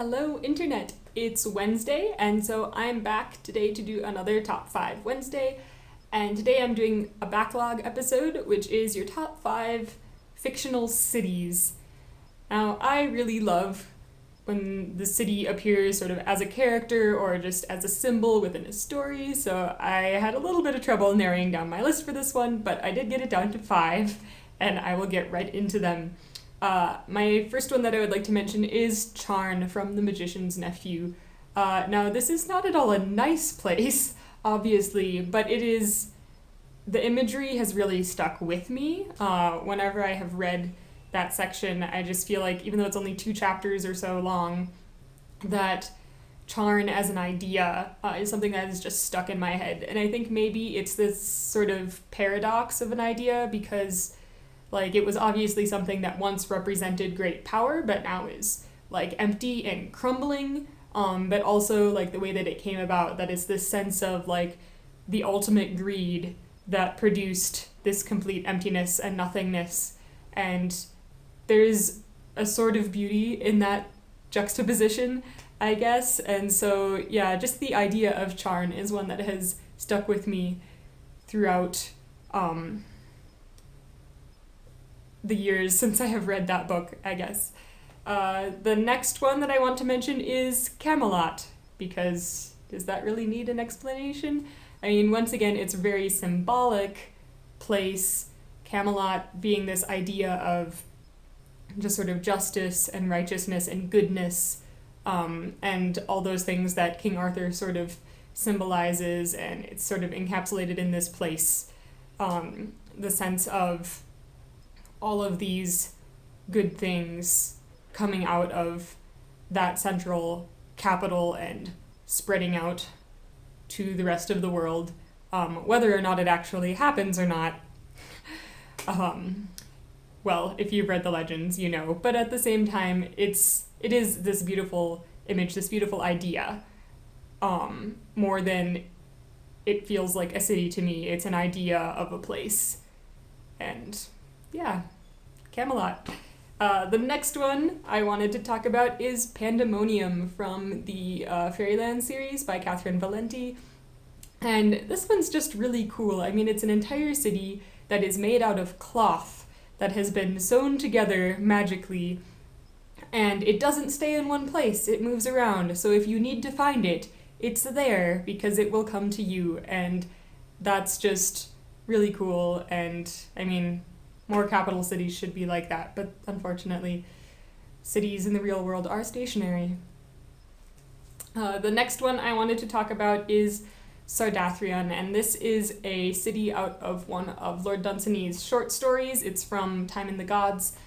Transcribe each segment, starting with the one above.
Hello, Internet! It's Wednesday, and so I'm back today to do another Top 5 Wednesday. And today I'm doing a backlog episode, which is your top 5 fictional cities. Now, I really love when the city appears sort of as a character or just as a symbol within a story, so I had a little bit of trouble narrowing down my list for this one, but I did get it down to 5, and I will get right into them. My first one that I would like to mention is Charn from The Magician's Nephew. Now, this is not at all a nice place, obviously, but the imagery has really stuck with me. Whenever I have read that section, I just feel like, even though it's only 2 chapters or so long, that Charn as an idea is something that is just stuck in my head. And I think maybe it's this sort of paradox of an idea because it was obviously something that once represented great power, but now is, empty and crumbling. But also, the way that it came about, that is this sense of, the ultimate greed that produced this complete emptiness and nothingness. And there's a sort of beauty in that juxtaposition, I guess. And so, yeah, just the idea of Charn is one that has stuck with me throughout, the years since I have read that book, I guess. The next one that I want to mention is Camelot, because does that really need an explanation? I mean, once again, it's a very symbolic place, Camelot being this idea of just sort of justice and righteousness and goodness, and all those things that King Arthur sort of symbolizes, and it's sort of encapsulated in this place. The sense of all of these good things coming out of that central capital and spreading out to the rest of the world, whether or not it actually happens or not. Well, if you've read the legends, you know. But at the same time, it is this beautiful image, this beautiful idea, more than it feels like a city to me. It's an idea of a place. And yeah, Camelot. The next one I wanted to talk about is Pandemonium from the Fairyland series by Catherine Valenti. And this one's just really cool. I mean, it's an entire city that is made out of cloth that has been sewn together magically, and it doesn't stay in one place. It moves around. So if you need to find it, it's there because it will come to you. And that's just really cool. And I mean, more capital cities should be like that, but unfortunately, cities in the real world are stationary. The next one I wanted to talk about is Sodaian, and this is a city out of one of Lord Dunsany's short stories. It's from Time in the Gods,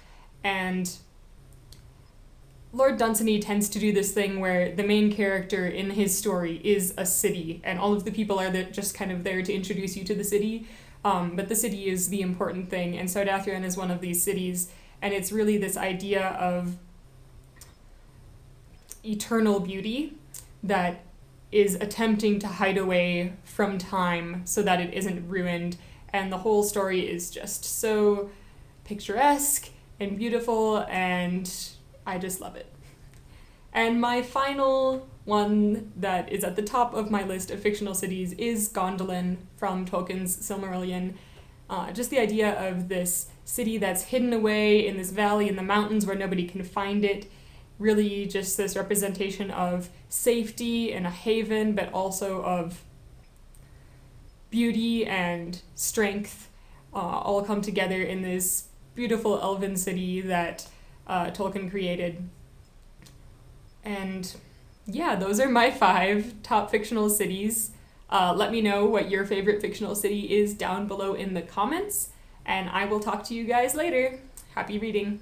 and Lord Dunsany tends to do this thing where the main character in his story is a city, and all of the people are just kind of there to introduce you to the city. But the city is the important thing, and Sodaian is one of these cities, and it's really this idea of eternal beauty that is attempting to hide away from time so that it isn't ruined, and the whole story is just so picturesque and beautiful, and I just love it. And my final one that is at the top of my list of fictional cities is Gondolin from Tolkien's Silmarillion. Just the idea of this city that's hidden away in this valley in the mountains where nobody can find it. Really just this representation of safety and a haven, but also of beauty and strength, all come together in this beautiful elven city that Tolkien created. And yeah, those are my 5 top fictional cities. Let me know what your favorite fictional city is down below in the comments, and I will talk to you guys later. Happy reading.